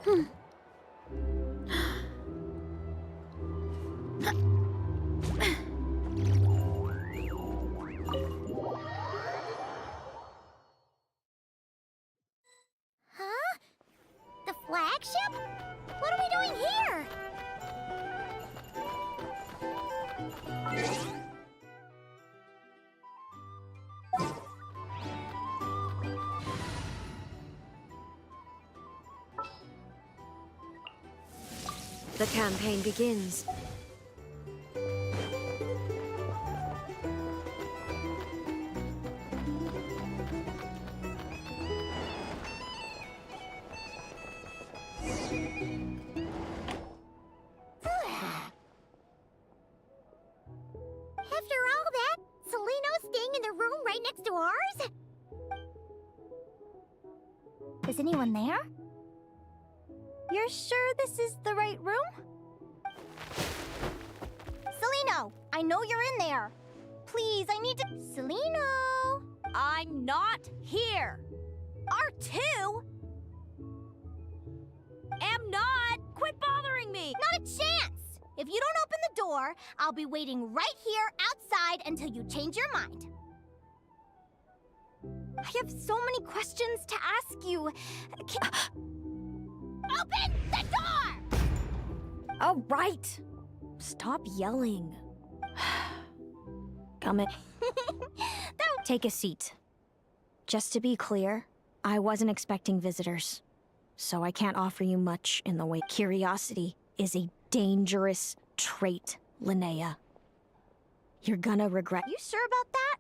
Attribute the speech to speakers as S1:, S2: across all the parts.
S1: Huh? The flagship? What are we doing here?
S2: The campaign begins.
S1: After all that, Seleno's staying in the room right next to ours? Is anyone there? You're sure this is the right room? Seleno, I know you're in there. Please, I need to... Seleno!
S3: I'm not here.
S1: R2?
S3: Am not. Quit bothering me.
S1: Not a chance! If you don't open the door, I'll be waiting right here outside until you change your mind. I have so many questions to ask you. Open the door!
S2: All right. Stop yelling. Come in. Take a seat. Just to be clear, I wasn't expecting visitors, so I can't offer you much in the way. Curiosity is a dangerous trait, Linnea. You're gonna regret.
S1: You sure about that?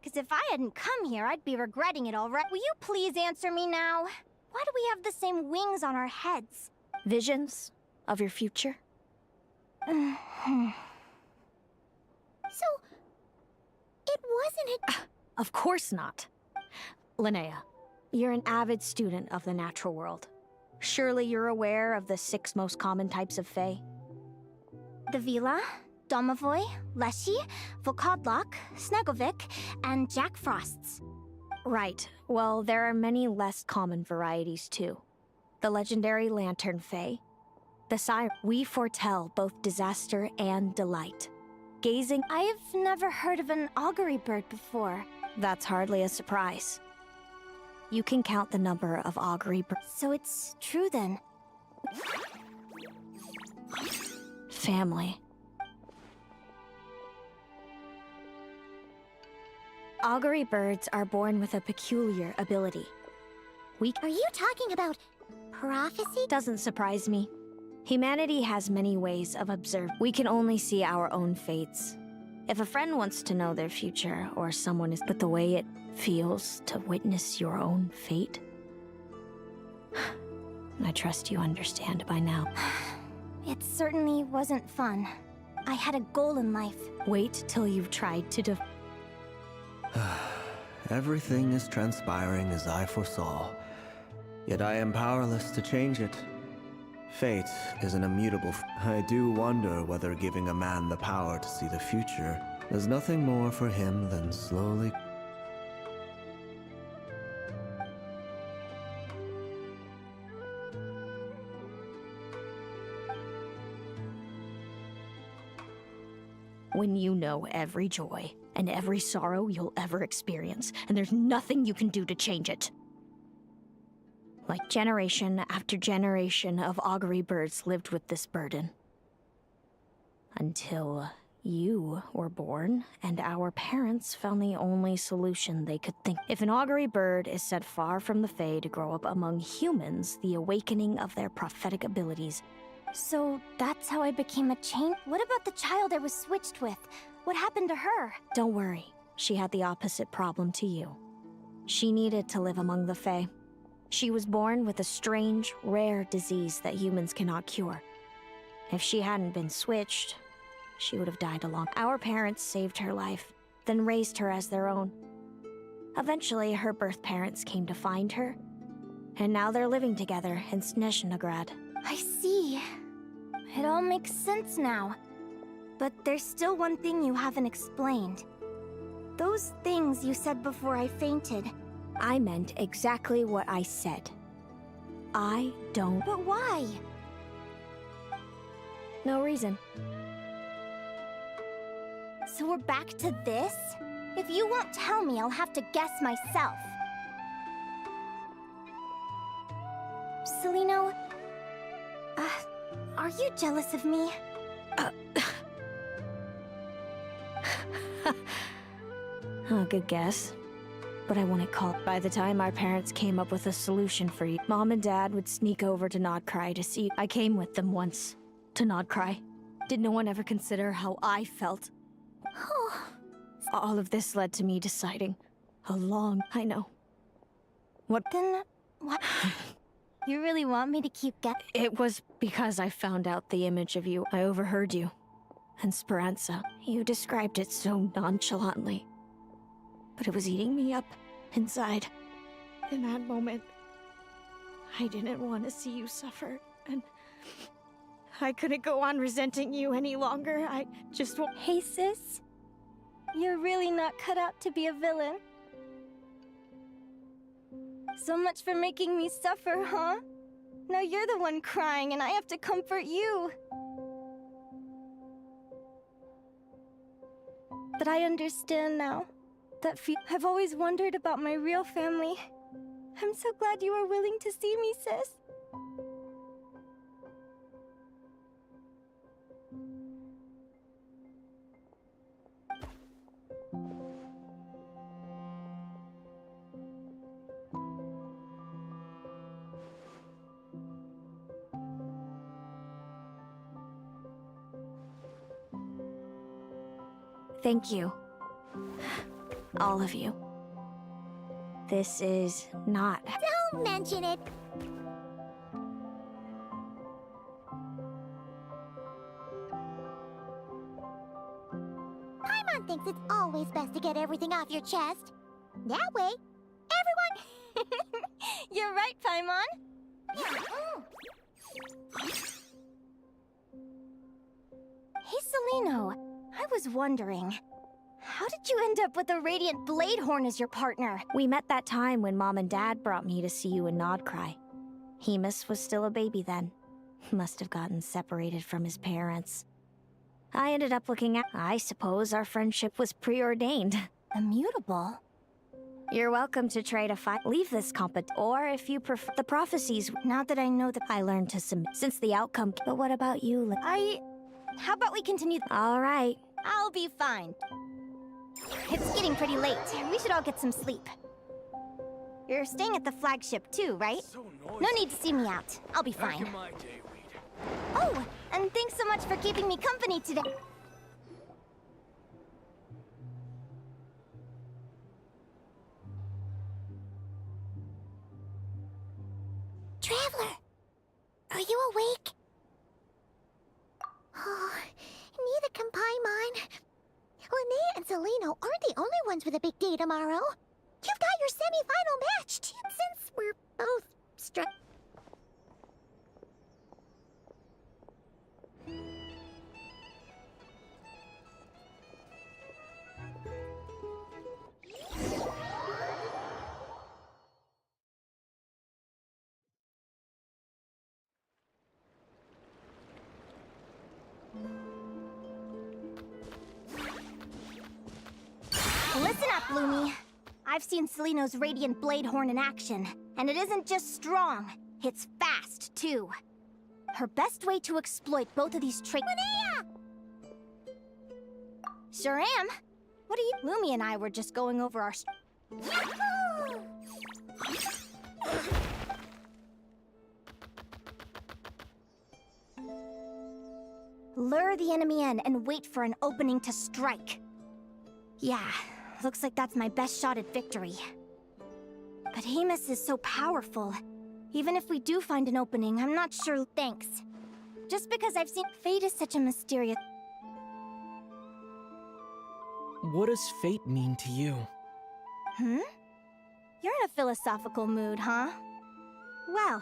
S1: Because if I hadn't come here, I'd be regretting it already. Will you please answer me now? Why do we have the same wings on our heads?
S2: Visions of your future?
S1: So, it wasn't a...
S2: Of course not. Linnea, you're an avid student of the natural world. Surely you're aware of the 6 most common types of Fae?
S1: The Vila, Domovoy, Leshy, Volkodlok, Snegovic, and Jack Frosts.
S2: Right. Well, there are many less common varieties, too. The legendary Lantern Fae. The Siren. We foretell both disaster and delight. Gazing...
S1: I've never heard of an augury bird before.
S2: That's hardly a surprise. You can count the number of augury birds.
S1: So it's true then.
S2: Family. Augury birds are born with a peculiar ability.
S1: Are you talking about prophecy?
S2: Doesn't surprise me. Humanity has many ways of observing. We can only see our own fates. If a friend wants to know their future, or someone is... But the way it feels to witness your own fate... I trust you understand by now.
S1: It certainly wasn't fun. I had a goal in life.
S2: Wait till you've tried to
S4: Everything is transpiring as I foresaw, yet I am powerless to change it. Fate is an immutable I do wonder whether giving a man the power to see the future is nothing more for him than slowly...
S2: When you know every joy and every sorrow you'll ever experience, and there's nothing you can do to change it. Like generation after generation of augury birds lived with this burden. Until you were born, and our parents found the only solution they could think. If an augury bird is set far from the Fae to grow up among humans, the awakening of their prophetic abilities...
S1: So that's how I became a chain? What about the child I was switched with? What happened to her?
S2: Don't worry, she had the opposite problem to you. She needed to live among the Fae. She was born with a strange, rare disease that humans cannot cure. If she hadn't been switched, she would have died along. Our parents saved her life, then raised her as their own. Eventually, her birth parents came to find her, and now they're living together in Snezhnegrad.
S1: I see. It all makes sense now. But there's still one thing you haven't explained. Those things you said before I fainted.
S2: I meant exactly what I said. I don't.
S1: But why?
S2: No reason.
S1: So we're back to this? If you won't tell me, I'll have to guess myself. Celino, are you jealous of me?
S2: Good guess. But I wouldn't call. By the time our parents came up with a solution for you, Mom and Dad would sneak over to Nodcry to see you. I came with them once. To Nodcry. Did no one ever consider how I felt? All of this led to me deciding. I know. What?
S1: Then, what? You really want me to keep
S2: It was because I found out the image of you. I overheard you. And Speranza. You described it so nonchalantly. But it was eating me up inside. In that moment, I didn't want to see you suffer, and I couldn't go on resenting you any longer. I just
S1: Hey, sis. You're really not cut out to be a villain. So much for making me suffer, huh? Now you're the one crying and I have to comfort you. But I understand now. I've always wondered about my real family. I'm so glad you were willing to see me, sis.
S2: Thank you. All of you. This is not...
S5: Don't mention it! Paimon thinks it's always best to get everything off your chest. That way, everyone...
S1: You're right, Paimon. Hey, Celino. I was wondering, how did you end up with a Radiant Bladehorn as your partner?
S2: We met that time when Mom and Dad brought me to see you in Nodcry. Hemus was still a baby then. Must have gotten separated from his parents. I ended up looking at... I suppose our friendship was preordained.
S1: Immutable?
S2: You're welcome to try to leave this or if you prefer the prophecies.
S1: Not that I know that
S2: I learned to submit since the outcome. But what about you?
S1: How about we continue?
S2: All right.
S1: I'll be fine. It's getting pretty late. We should all get some sleep. You're staying at the flagship too, right? No need to see me out. I'll be fine. Oh, and thanks so much for keeping me company today.
S5: Traveler! Are you awake? Oh, neither can Paimon. Linnea and Celino aren't the only ones with a big day tomorrow. You've got your semi-final match, too, since we're both struck.
S1: Listen up, Lumi. I've seen Celino's Radiant Bladehorn in action, and it isn't just strong, it's fast, too. Her best way to exploit both of these traits— Linnea! Sure am. What are you— Lumi and I were just going over our—
S5: Yahoo!
S1: Lure the enemy in and wait for an opening to strike. Yeah, looks like that's my best shot at victory. But Hemus is so powerful. Even if we do find an opening, I'm not sure— Thanks. Just because I've seen— Fate is such a mysterious—
S6: What does fate mean to you?
S1: Hmm? You're in a philosophical mood, huh? Well,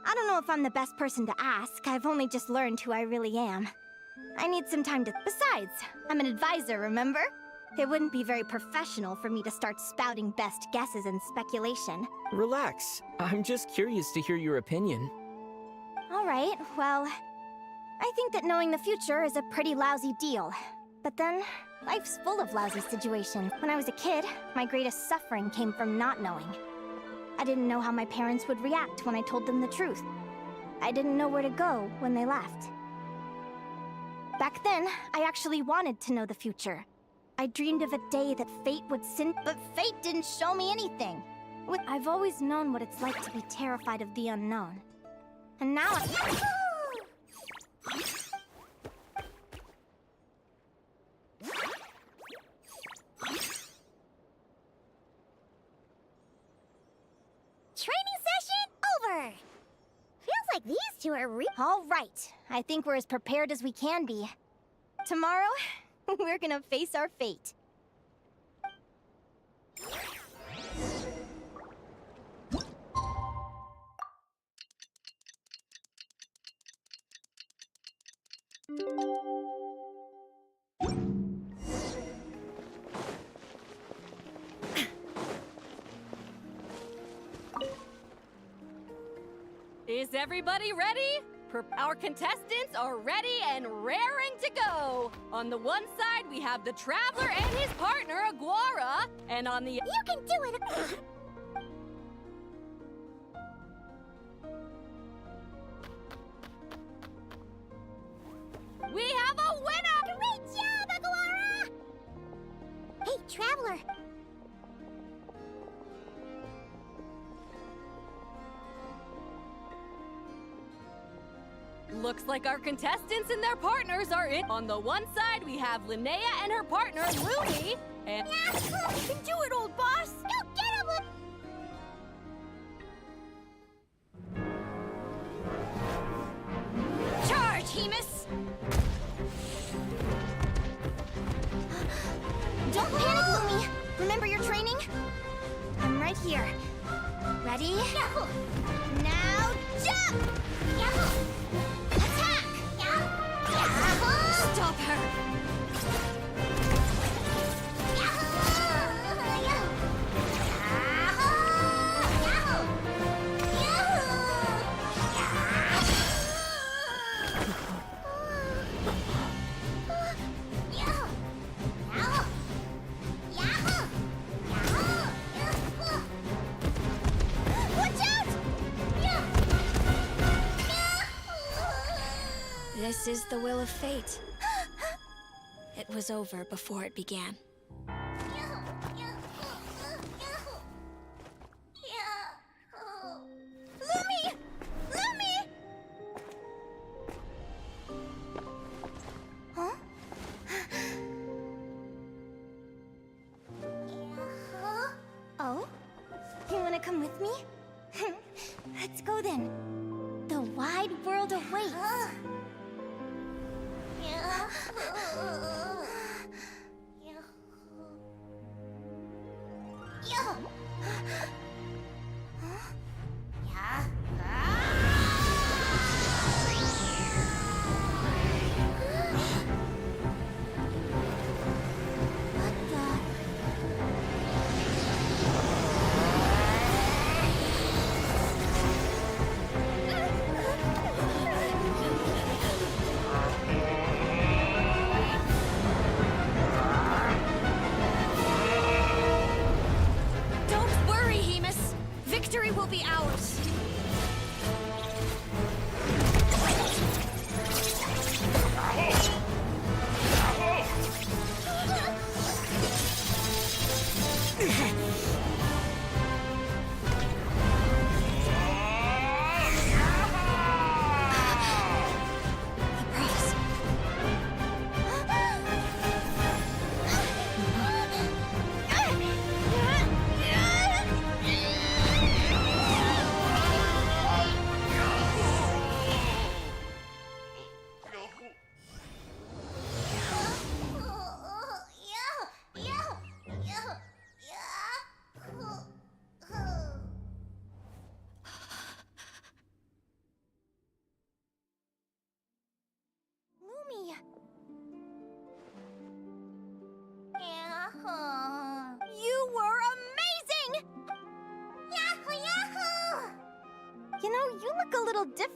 S1: I don't know if I'm the best person to ask. I've only just learned who I really am. I need some time to— Besides, I'm an advisor, remember? It wouldn't be very professional for me to start spouting best guesses and speculation.
S6: Relax. I'm just curious to hear your opinion.
S1: Alright, well, I think that knowing the future is a pretty lousy deal. But then, life's full of lousy situations. When I was a kid, my greatest suffering came from not knowing. I didn't know how my parents would react when I told them the truth. I didn't know where to go when they left. Back then, I actually wanted to know the future. I dreamed of a day that fate would but fate didn't show me anything. I've always known what it's like to be terrified of the unknown. And now
S5: Training session over! Feels like these two are
S1: all right, I think we're as prepared as we can be. Tomorrow, we're gonna face our fate.
S3: Is everybody ready? Our contestants are ready and raring to go. On the one side, we have the Traveler and his partner, Aguara. And on the...
S5: You can do it!
S3: We have a winner!
S5: Great job, Aguara! Hey, Traveler!
S3: Looks like our contestants and their partners are in. On the one side, we have Linnea and her partner, Lumi. And...
S5: You can do it, old boss! Go get him!
S1: Charge, Hemus! Don't panic, Lumi! Remember your training? I'm right here. Ready? Now jump! Attack! Stop her!
S2: This is the will of fate. It was over before it began.
S1: Lumi! Lumi! Huh? Oh? You wanna come with me? Let's go then. The wide world awaits.
S2: Victory will be ours.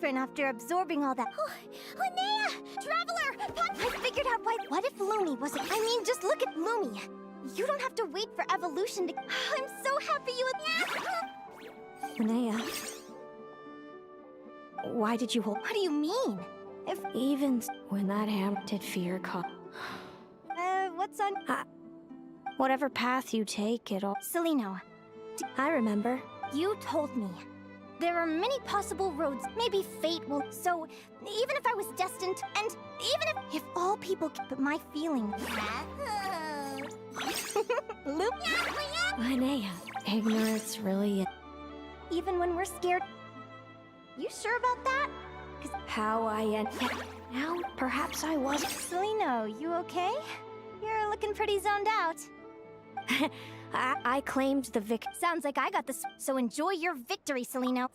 S1: different after absorbing all that.
S5: Linnea! Traveler!
S1: I figured out why. What if Lumi wasn't? I mean, just look at Lumi. You don't have to wait for evolution to. I'm so happy you.
S2: Linnea. Why did you hold?
S1: What do you mean? If
S2: Even when that did fear caught.
S1: what's on?
S2: Whatever path you take, it'll.
S1: Celino,
S2: I remember.
S1: you told me there are many possible roads. Maybe fate will. So even if I was destined, and even if all people, but my feeling. Loop.
S2: Linnea, ignorance really.
S1: Even when we're scared. You sure about that?
S2: How I end. Now, perhaps I was.
S1: Celino, you okay? You're looking pretty zoned out.
S2: I claimed the vic.
S1: Sounds like I got this. So enjoy your victory, Celino.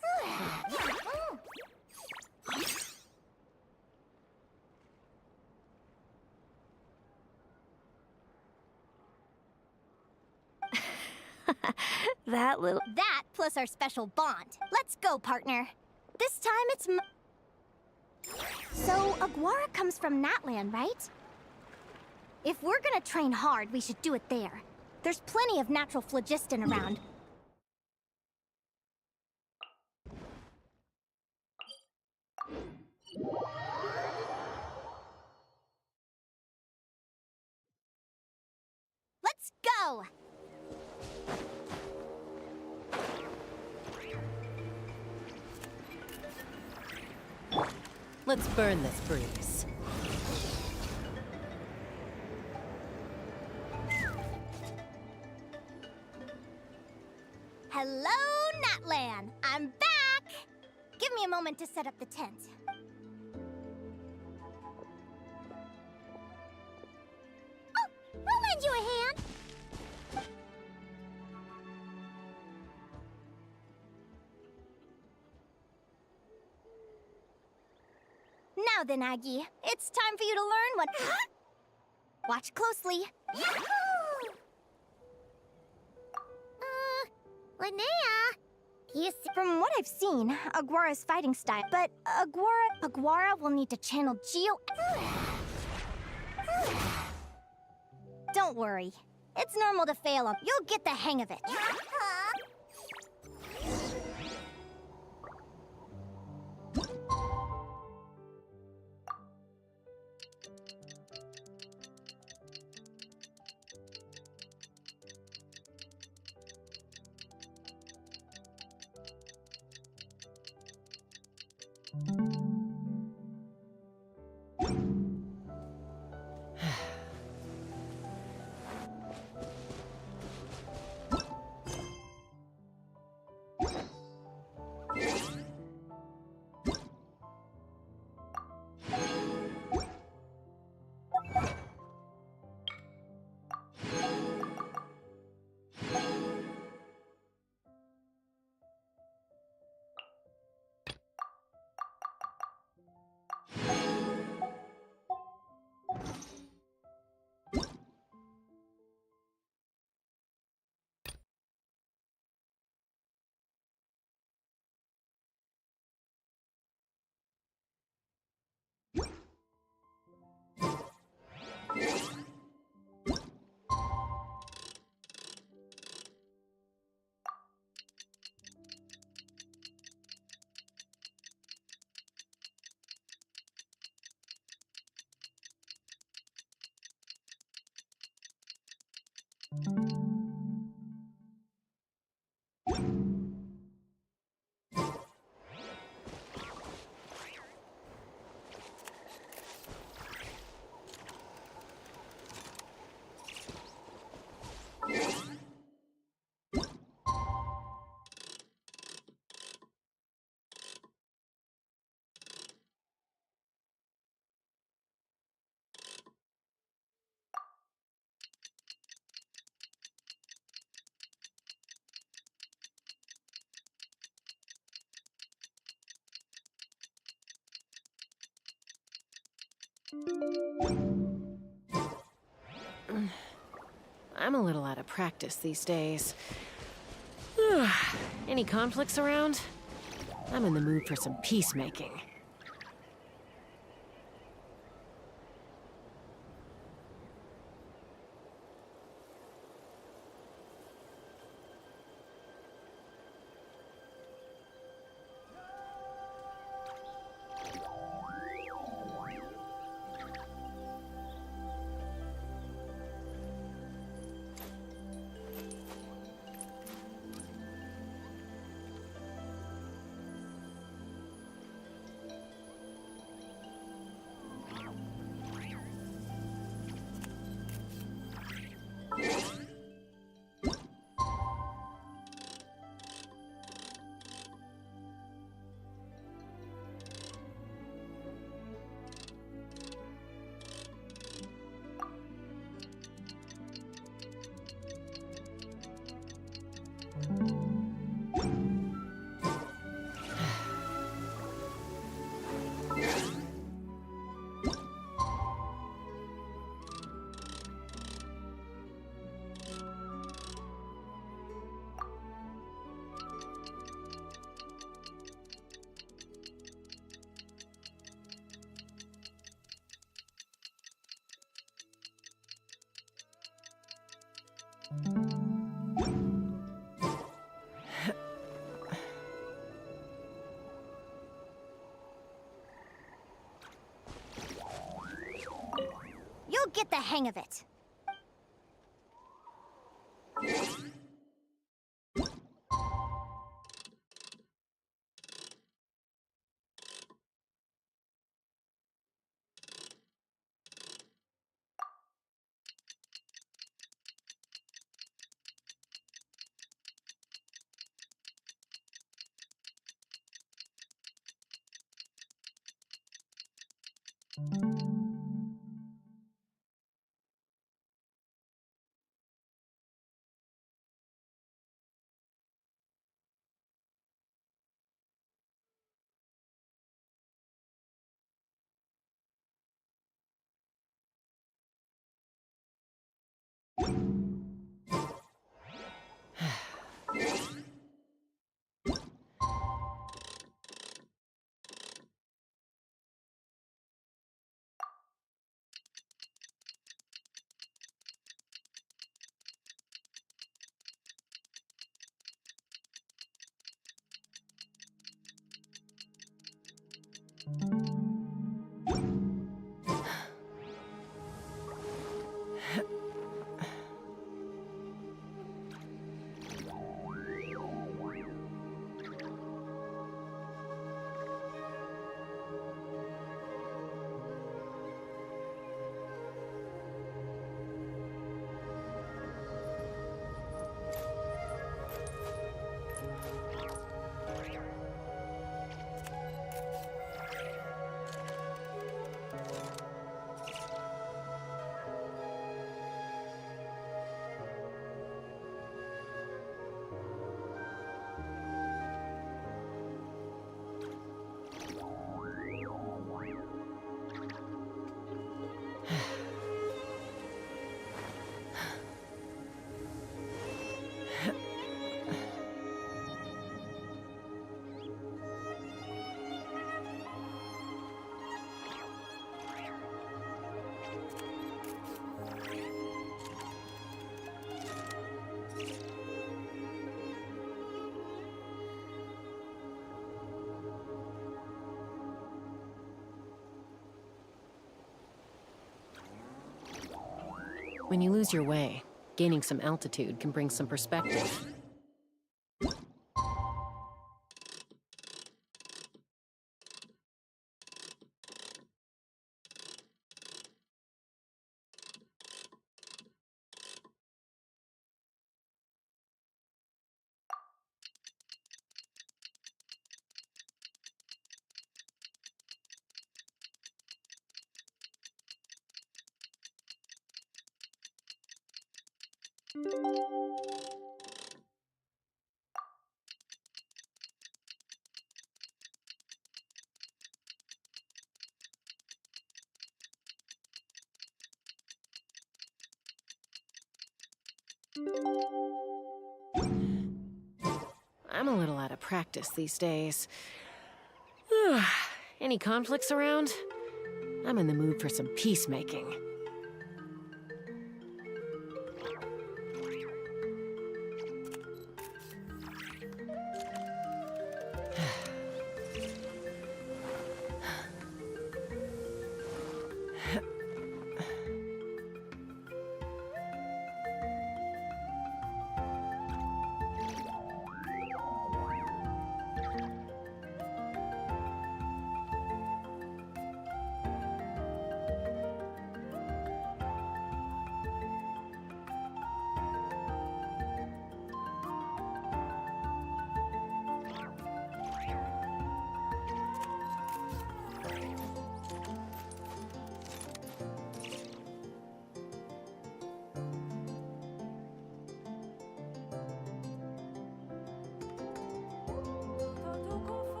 S2: That little.
S1: That plus our special bond. Let's go, partner. This time it's So, Aguara comes from Natland, right? If we're gonna train hard, we should do it there. There's plenty of natural phlogiston around. Let's go!
S7: Let's burn this breeze.
S1: Hello, Natlan! I'm back! Give me a moment to set up the tent.
S5: Oh, we'll lend you a hand.
S1: Now then, Aggie, it's time for you to learn what... Watch closely.
S5: Linnea, you
S1: From what I've seen, Aguara's fighting style, but Aguara will need to channel Don't worry. It's normal to fail up. You'll get the hang of it.
S7: I'm a little out of practice these days. Any conflicts around? I'm in the mood for some peacemaking.
S1: You'll get the hang of it.
S7: When you lose your way, gaining some altitude can bring some perspective. I'm a little out of of practice these days. Any conflicts around? I'm in the mood for some peacemaking.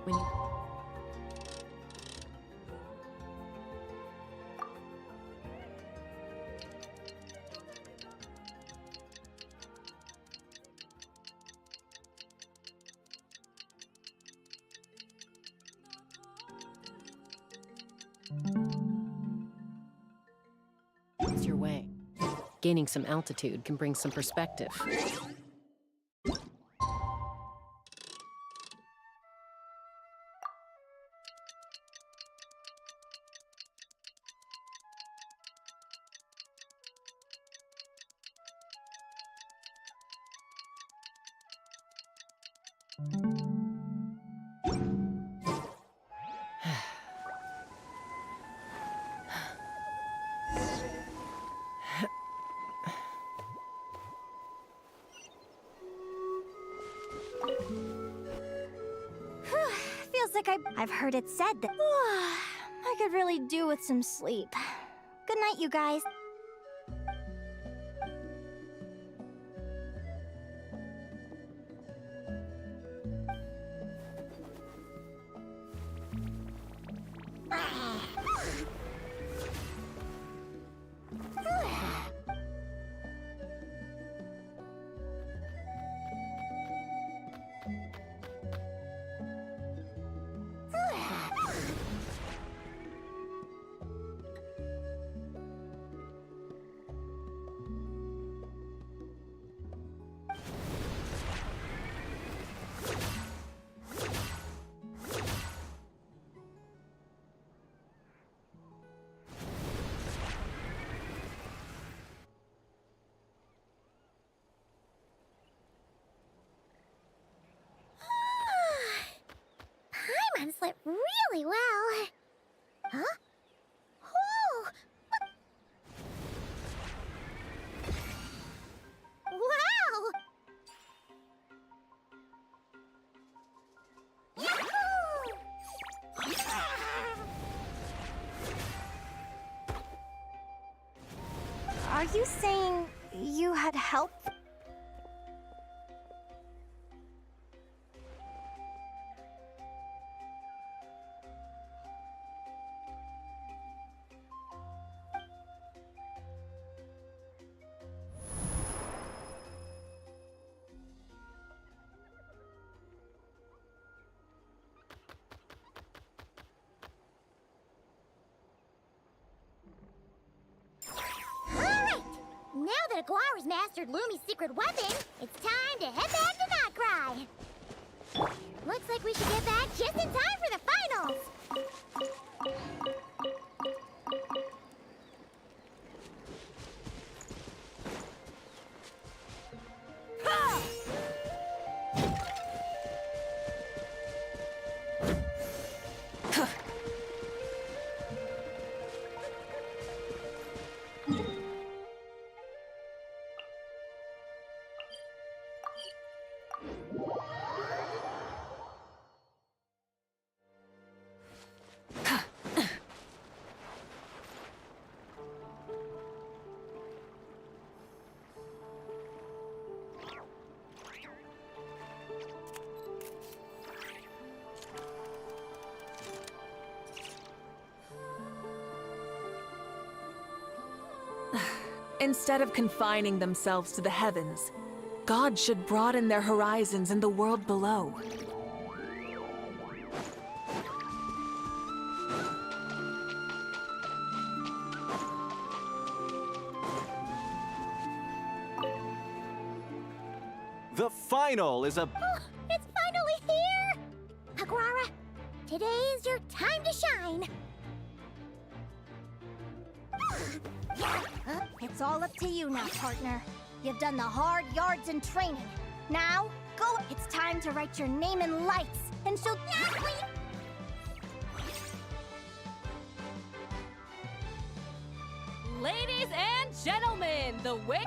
S7: When you... It's your way. Gaining some altitude can bring some perspective.
S1: Feels like I've heard it said that I could really do with some sleep. Good night, you guys.
S5: Paimon slept really well. Huh? Oh! Wow! Yahoo!
S1: Are you saying you had help?
S5: Now that Aguara's mastered Lumi's secret weapon, it's time to head back to Notcry. Looks like we should get back just in time for the finals.
S8: Instead of confining themselves to the heavens, gods should broaden their horizons in the world below.
S9: The final is a...
S5: Oh, it's finally here! Aguara, today's your time to shine!
S1: It's all up to you now, partner. You've done the hard yards in training. Now, go. It's time to write your name in lights, and she'll...
S3: Ladies and gentlemen,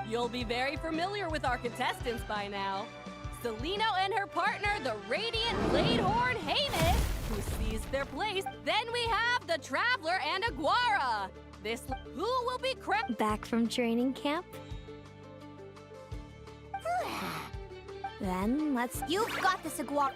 S3: you'll be very familiar with our contestants by now. Celino and her partner, the Radiant Bladehorn Hamish, who seized their place. Then we have the Traveler and Aguara. Who will be
S2: Back from training camp? Then let's...
S1: You've got this, Aguara.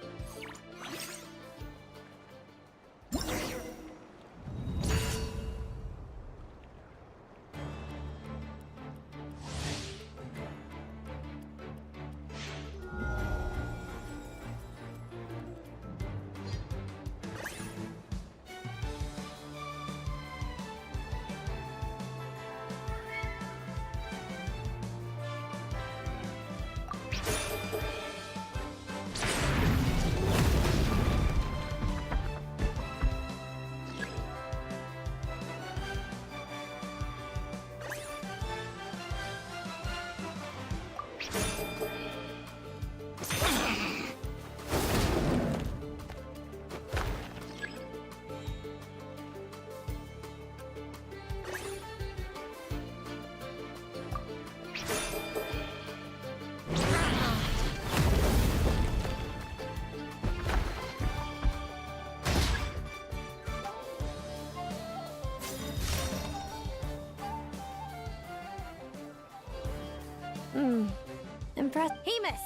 S2: Impressed.
S1: Hemus,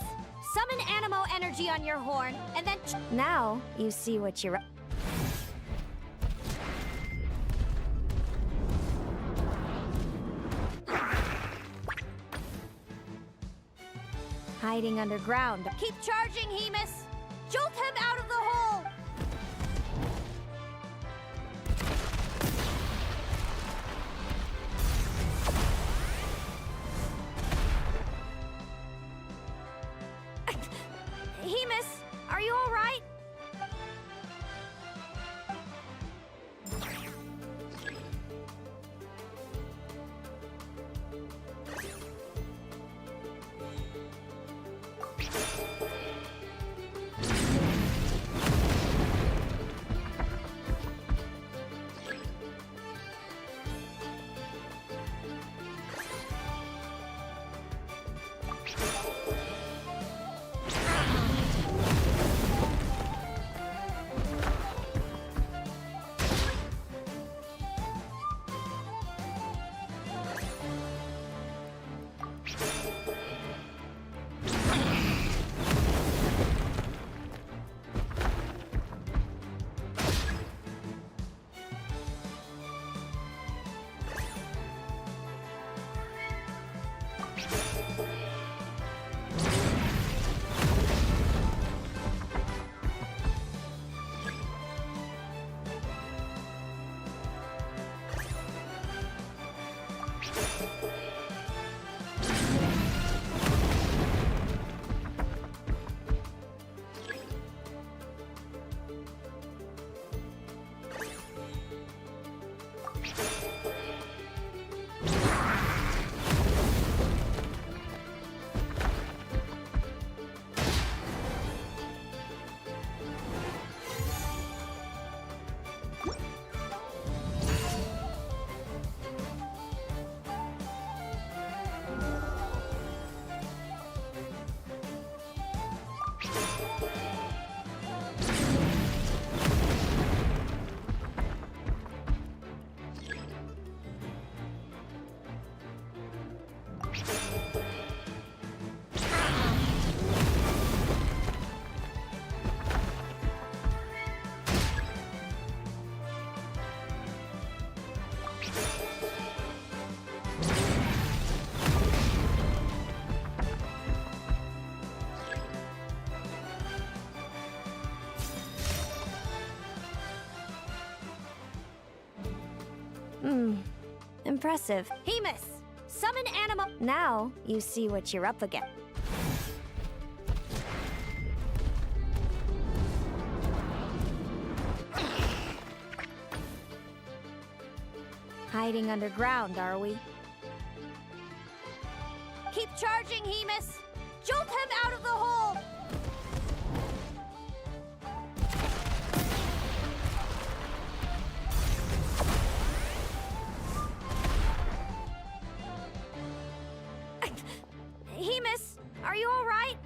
S1: summon Animo energy on your horn, and then...
S2: Now you see what you're... Hiding underground.
S1: Keep charging, Hemus! Jolt him out of the hole!
S2: Hemus, are you all right? Impressive. Hemus! Summon animal. Now you see what you're up against. Hiding underground, are we? Keep charging, Hemus! Jolt him out of the hole! Hemus, are you all right?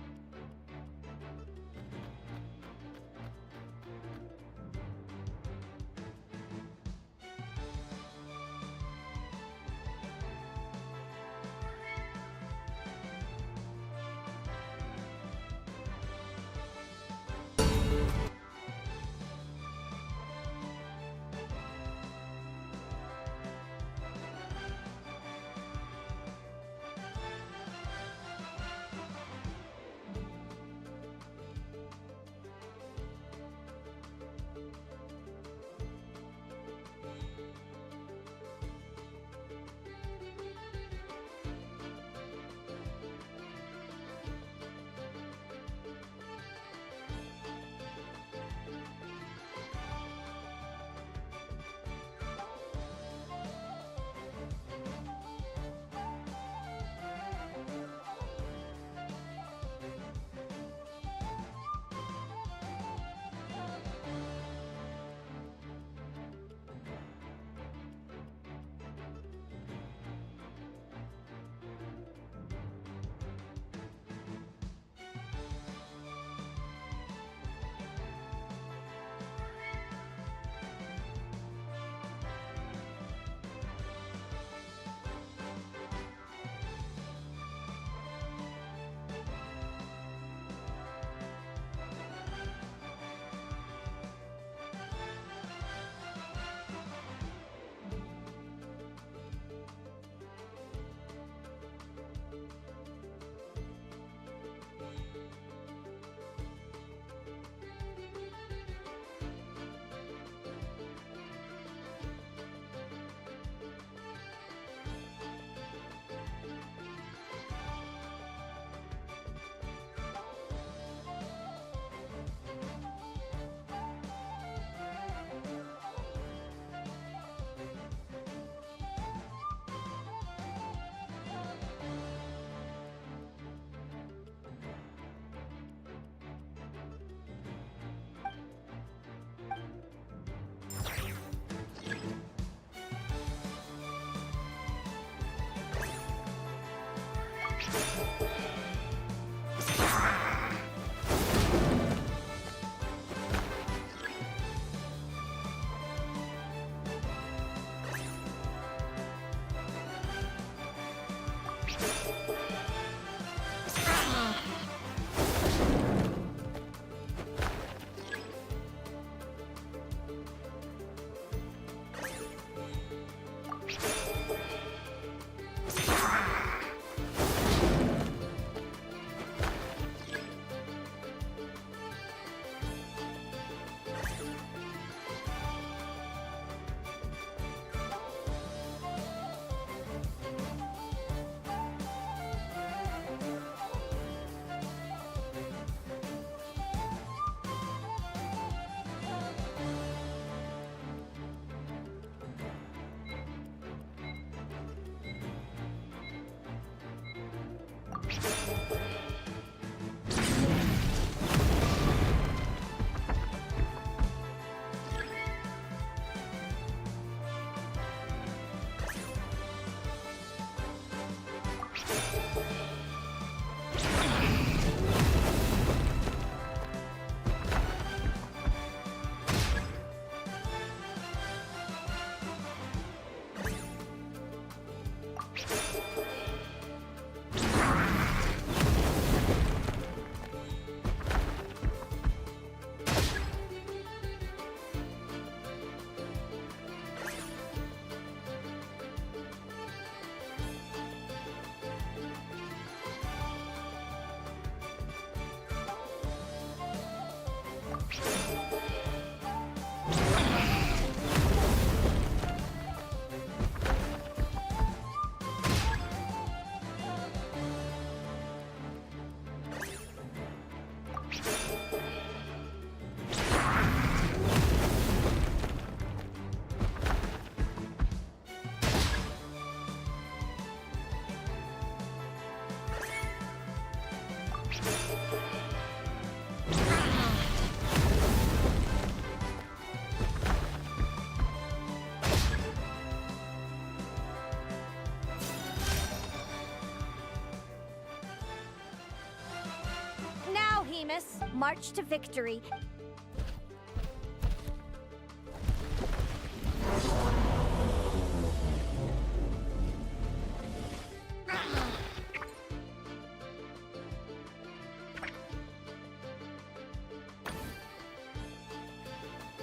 S2: Hamus. March to victory.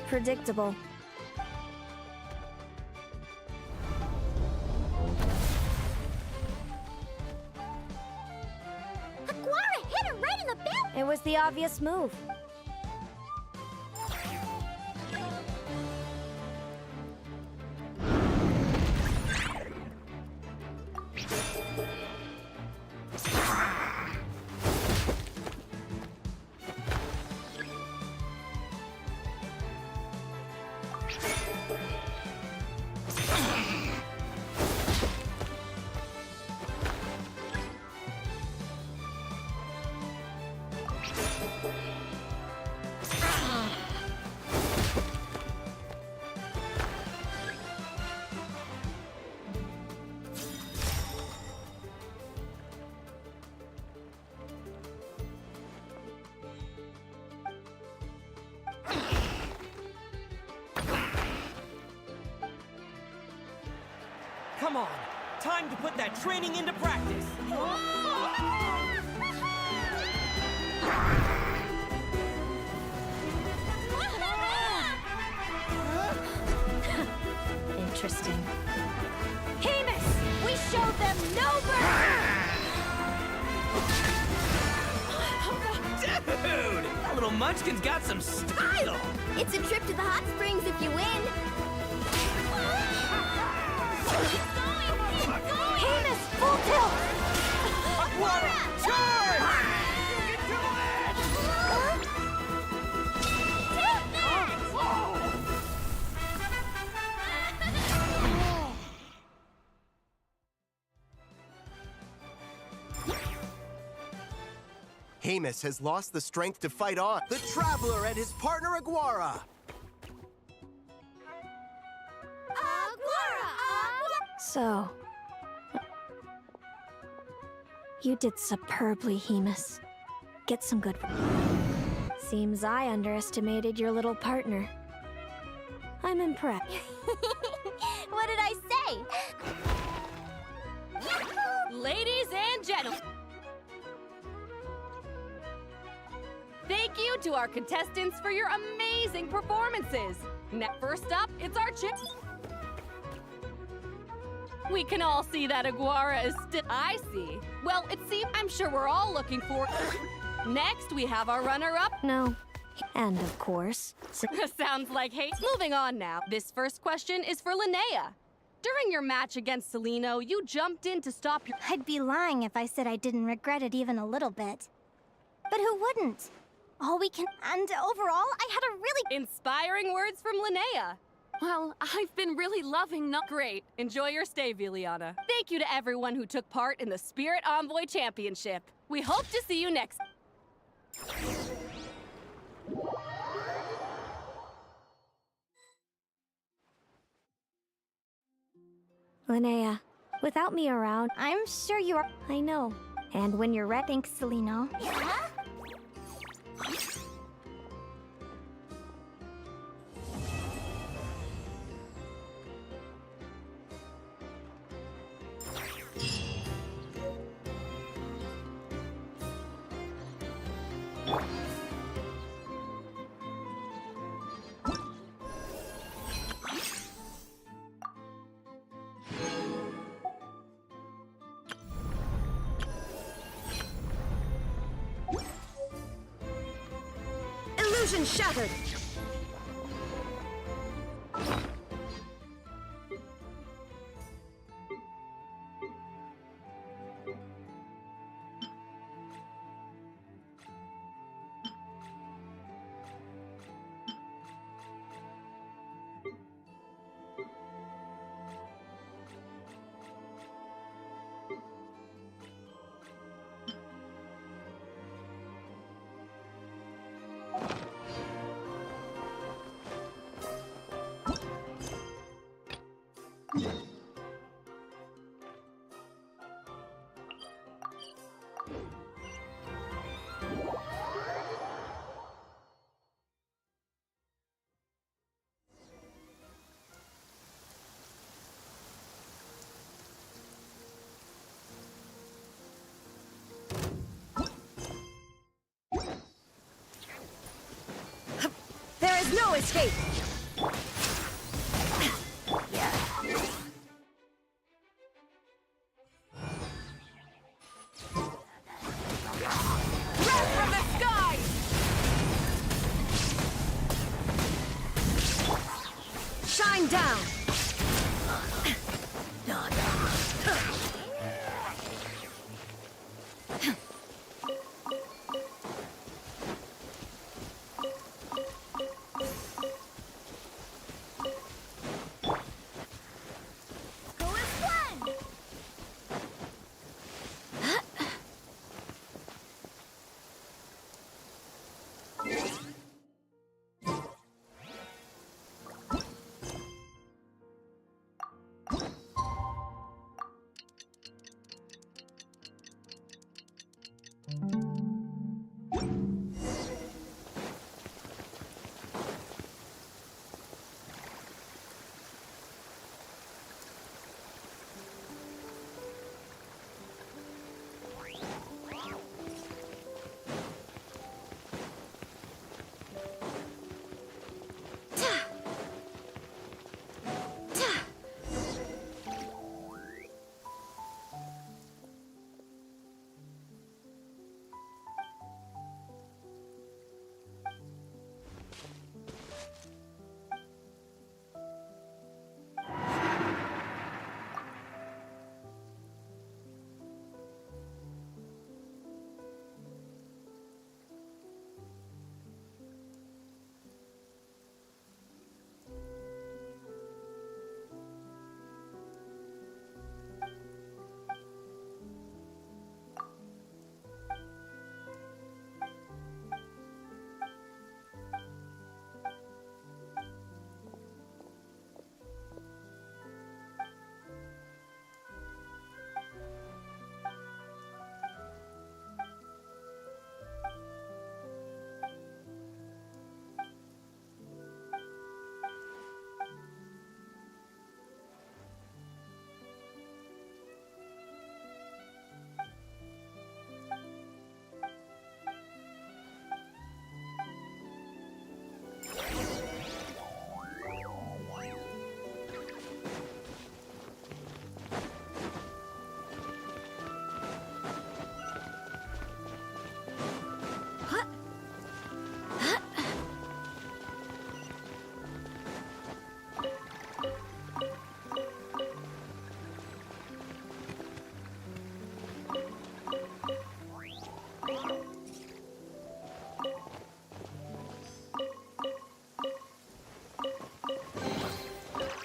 S2: Predictable.
S5: Aguara hit her right in the belly!
S2: It was the obvious move.
S6: Come on, time to put that training into practice.
S2: Interesting. Hamus! We showed them no mercy!
S6: Dude, that little munchkin's got some style.
S5: It's a trip to the hot springs if you win!
S2: Hamus, full tilt!
S6: Aguara, charge! You can do it!
S10: Hamus has lost the strength to fight on. The Traveler and his partner Aguara.
S2: So... You did superbly, Hamus. Get some good... Seems I underestimated your little partner. I'm impressed.
S5: What did I say?
S3: Ladies and gentlemen, thank you to our contestants for your amazing performances. First up, it's our chick. We can all see that Aguara is still... I see. Well, it seems I'm sure we're all looking for... Next, we have our runner-up.
S2: No. And of course...
S3: Sounds like hate. Moving on now. This first question is for Linnea. During your match against Celino, you jumped in to stop your...
S1: I'd be lying if I said I didn't regret it even a little bit. But who wouldn't? All we can... And overall, I had a really...
S3: Inspiring words from Linnea. Well, I've been really loving... Great. Enjoy your stay, Viliana. Thank you to everyone who took part in the Spirit Envoy Championship. We hope to see you next...
S2: Linnea, without me around,
S1: I'm sure you are...
S2: I know. And when you're ready...
S1: Thanks, Celino.
S8: Illusion shattered!
S2: There's no escape!
S8: Red from the sky!
S2: Shine down!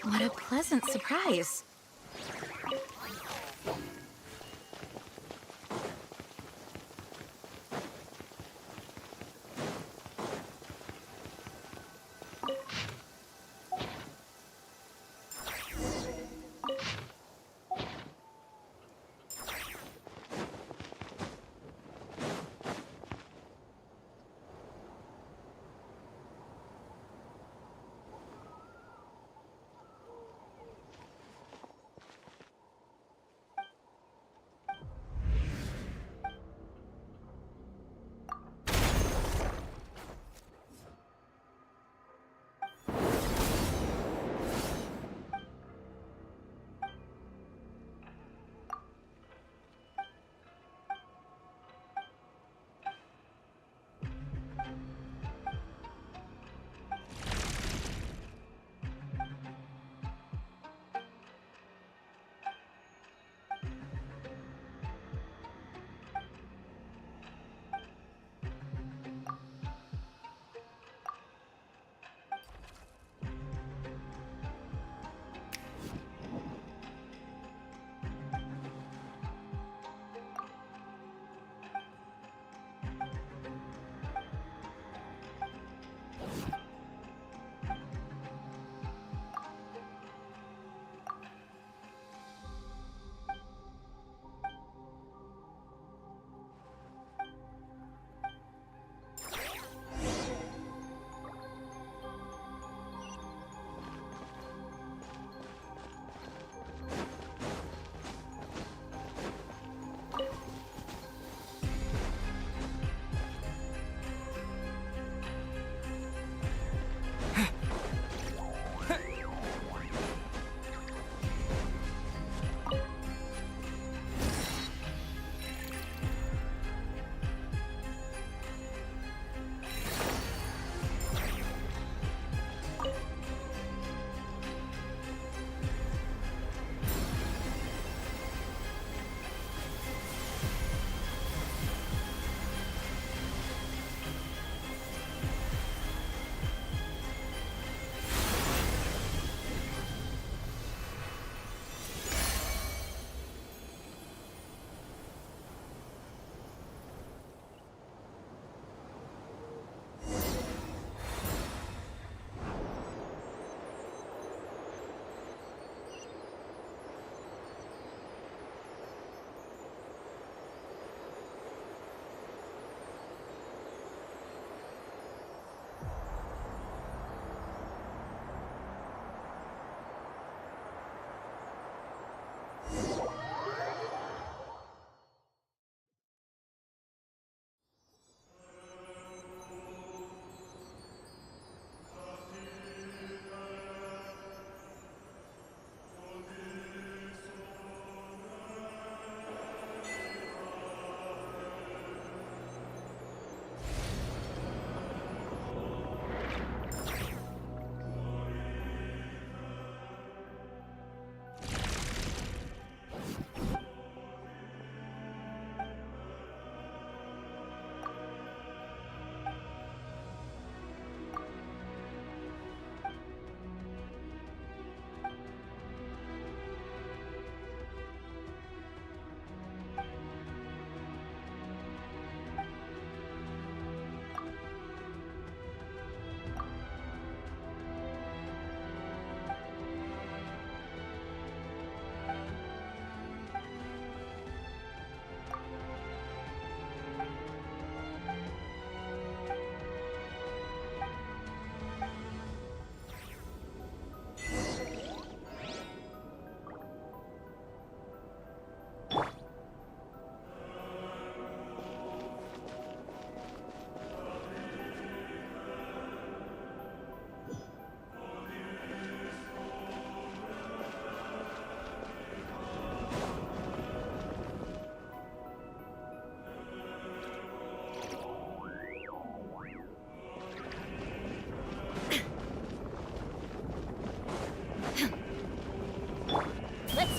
S8: What a pleasant surprise.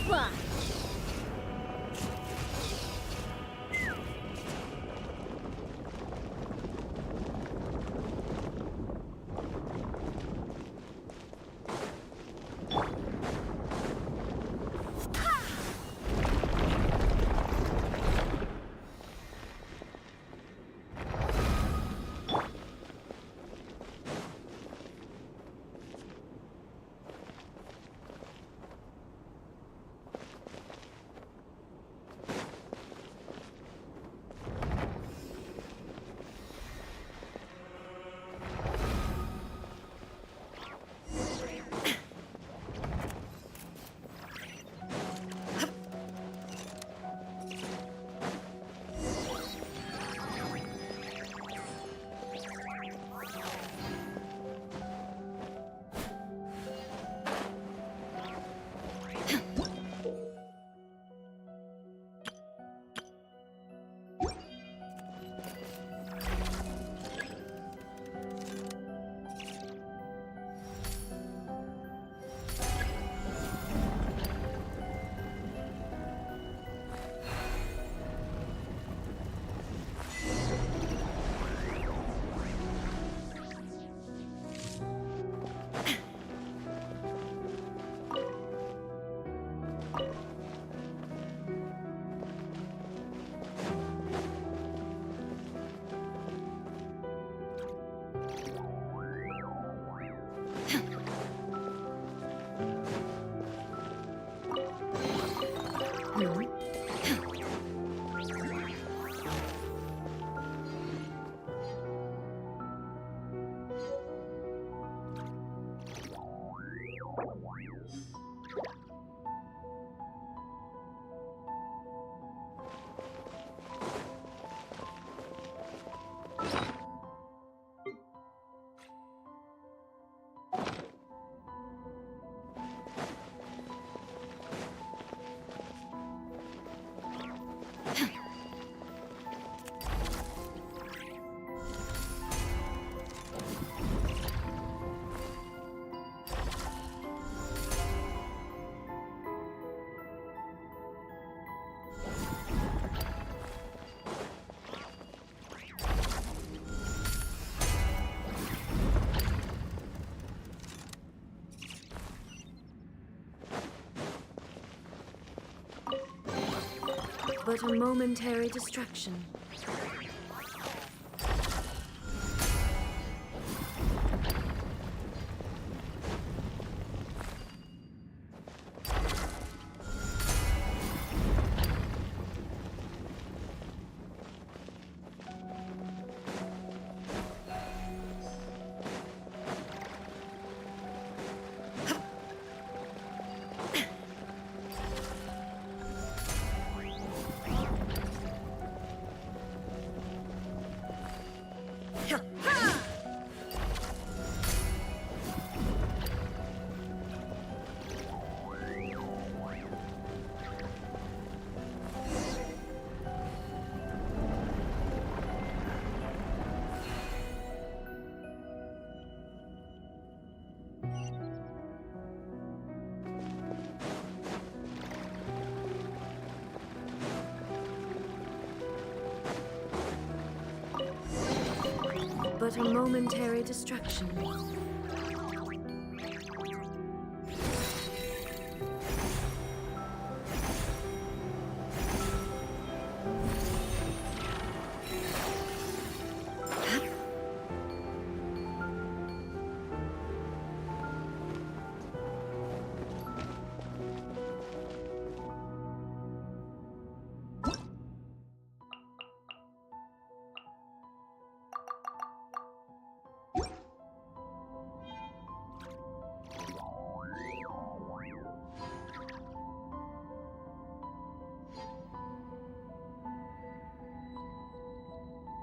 S5: fly!
S11: But a momentary distraction. But a momentary distraction.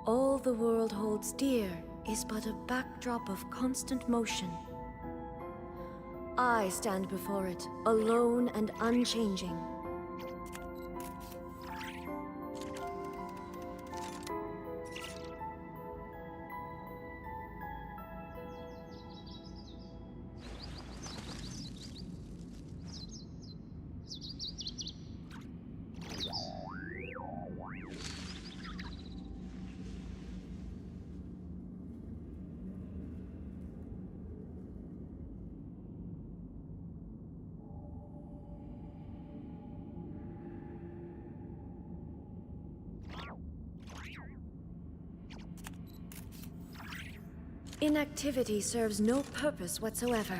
S11: All the world holds dear is but a backdrop of constant motion. I stand before it, alone and unchanging. Inactivity serves no purpose whatsoever.